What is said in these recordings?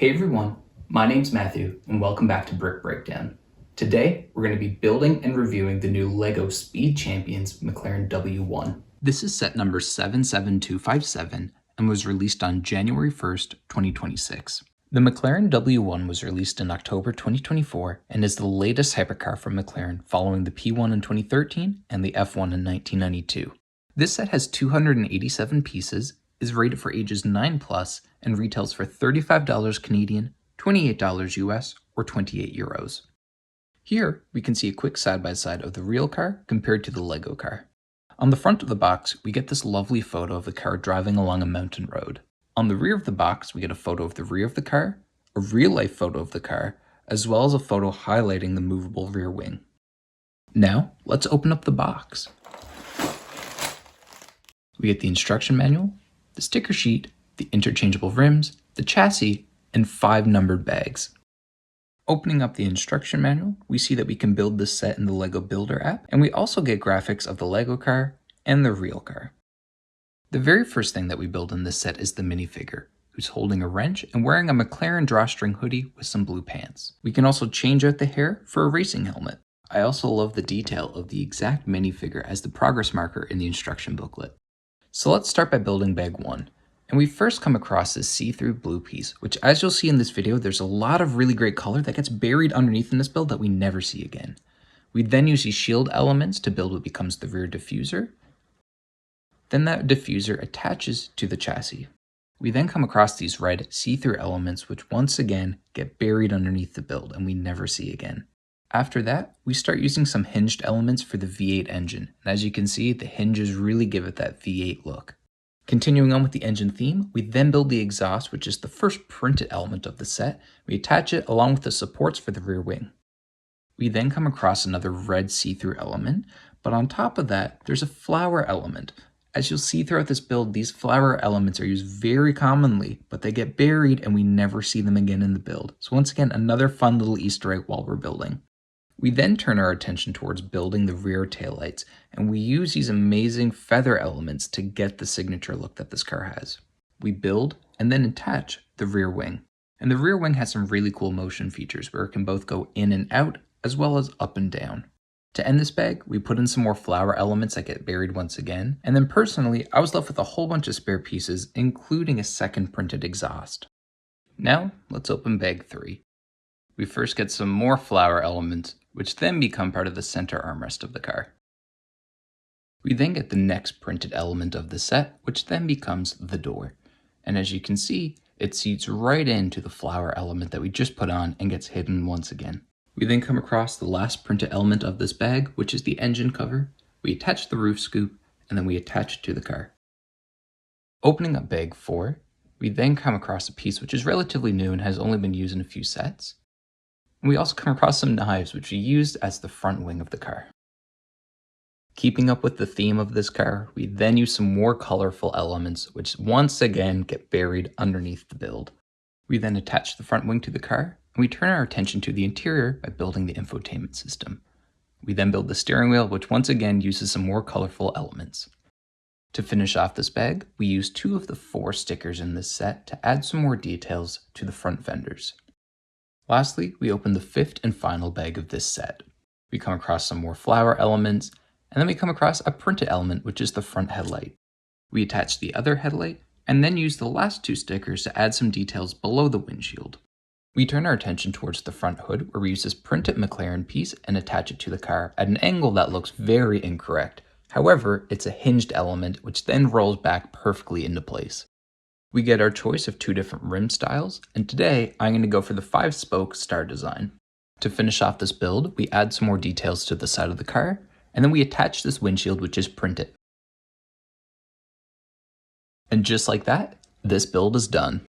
Hey everyone, my name's Matthew and welcome back to Brick Breakdown. Today we're going to be building and reviewing the new LEGO Speed Champions McLaren W1. This is set number 77257 and was released on January 1st, 2026. The McLaren W1 was released in October 2024 and is the latest hypercar from McLaren following the P1 in 2013 and the F1 in 1992. This set has 287 pieces, is rated for ages 9+, and retails for $35 Canadian, $28 US, or 28 euros. Here, we can see a quick side-by-side of the real car compared to the LEGO car. On the front of the box, we get this lovely photo of the car driving along a mountain road. On the rear of the box, we get a photo of the rear of the car, a real-life photo of the car, as well as a photo highlighting the movable rear wing. Now, let's open up the box. We get the instruction manual, the sticker sheet, the interchangeable rims, the chassis, and 5 numbered bags. Opening up the instruction manual, we see that we can build this set in the LEGO Builder app, and we also get graphics of the LEGO car and the real car. The very first thing that we build in this set is the minifigure, who's holding a wrench and wearing a McLaren drawstring hoodie with some blue pants. We can also change out the hair for a racing helmet. I also love the detail of the exact minifigure as the progress marker in the instruction booklet. So let's start by building bag 1. And we first come across this see-through blue piece, which as you'll see in this video, there's a lot of really great color that gets buried underneath in this build that we never see again. We then use these shield elements to build what becomes the rear diffuser. Then that diffuser attaches to the chassis. We then come across these red see-through elements, which once again get buried underneath the build and we never see again. After that, we start using some hinged elements for the V8 engine, and as you can see, the hinges really give it that V8 look. Continuing on with the engine theme, we then build the exhaust, which is the first printed element of the set. We attach it along with the supports for the rear wing. We then come across another red see-through element, but on top of that, there's a flower element. As you'll see throughout this build, these flower elements are used very commonly, but they get buried and we never see them again in the build. So once again, another fun little Easter egg while we're building. We then turn our attention towards building the rear taillights, and we use these amazing feather elements to get the signature look that this car has. We build and then attach the rear wing. And the rear wing has some really cool motion features where it can both go in and out, as well as up and down. To end this bag, we put in some more flower elements that get buried once again, and then personally, I was left with a whole bunch of spare pieces, including a second printed exhaust. Now, let's open bag 3. We first get some more flower elements, which then become part of the center armrest of the car. We then get the next printed element of the set, which then becomes the door. And as you can see, it seats right into the flower element that we just put on and gets hidden once again. We then come across the last printed element of this bag, which is the engine cover. We attach the roof scoop, and then we attach it to the car. Opening up bag 4, we then come across a piece which is relatively new and has only been used in a few sets. We also come across some knives which we used as the front wing of the car. Keeping up with the theme of this car, we then use some more colorful elements which once again get buried underneath the build. We then attach the front wing to the car, and we turn our attention to the interior by building the infotainment system. We then build the steering wheel, which once again uses some more colorful elements. To finish off this bag, we use 2 of the 4 stickers in this set to add some more details to the front fenders. Lastly, we open the 5th and final bag of this set. We come across some more flower elements, and then we come across a printed element, which is the front headlight. We attach the other headlight, and then use the last 2 stickers to add some details below the windshield. We turn our attention towards the front hood, where we use this printed McLaren piece and attach it to the car at an angle that looks very incorrect. However, it's a hinged element, which then rolls back perfectly into place. We get our choice of 2 different rim styles, and today I'm going to go for the 5-spoke star design. To finish off this build, we add some more details to the side of the car, and then we attach this windshield which is printed. And just like that, this build is done.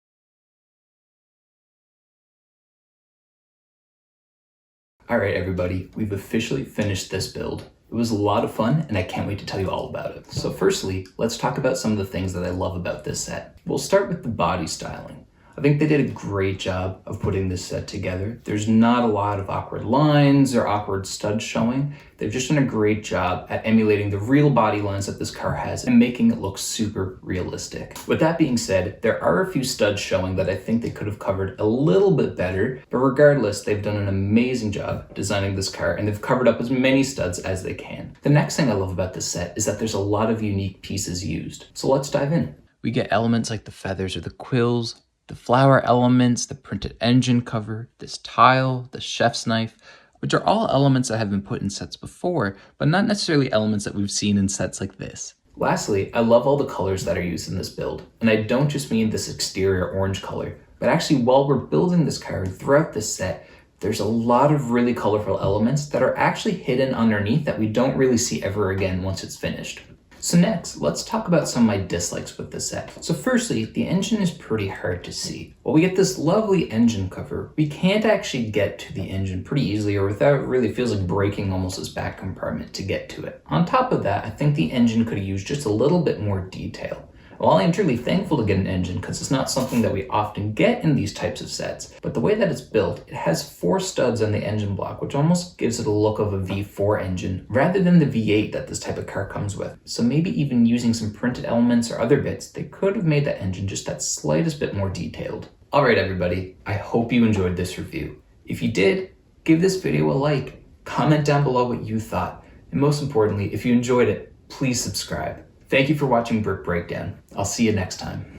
Alright everybody, we've officially finished this build. It was a lot of fun and I can't wait to tell you all about it. So firstly, let's talk about some of the things that I love about this set. We'll start with the body styling. I think they did a great job of putting this set together. There's not a lot of awkward lines or awkward studs showing. They've just done a great job at emulating the real body lines that this car has and making it look super realistic. With that being said, there are a few studs showing that I think they could have covered a little bit better, but regardless, they've done an amazing job designing this car and they've covered up as many studs as they can. The next thing I love about this set is that there's a lot of unique pieces used. So let's dive in. We get elements like the feathers or the quills, the flower elements, the printed engine cover, this tile, the chef's knife, which are all elements that have been put in sets before, but not necessarily elements that we've seen in sets like this. Lastly, I love all the colors that are used in this build, and I don't just mean this exterior orange color, but actually while we're building this car throughout this set, there's a lot of really colorful elements that are actually hidden underneath that we don't really see ever again once it's finished. So next, let's talk about some of my dislikes with this set. So firstly, the engine is pretty hard to see. While we get this lovely engine cover, we can't actually get to the engine pretty easily or without it really feels like breaking almost this back compartment to get to it. On top of that, I think the engine could have used just a little bit more detail. While I am truly thankful to get an engine because it's not something that we often get in these types of sets, but the way that it's built, it has 4 studs on the engine block, which almost gives it a look of a V4 engine rather than the V8 that this type of car comes with. So maybe even using some printed elements or other bits, they could have made that engine just that slightest bit more detailed. Alright everybody, I hope you enjoyed this review. If you did, give this video a like, comment down below what you thought, and most importantly, if you enjoyed it, please subscribe. Thank you for watching Brick Breakdown. I'll see you next time.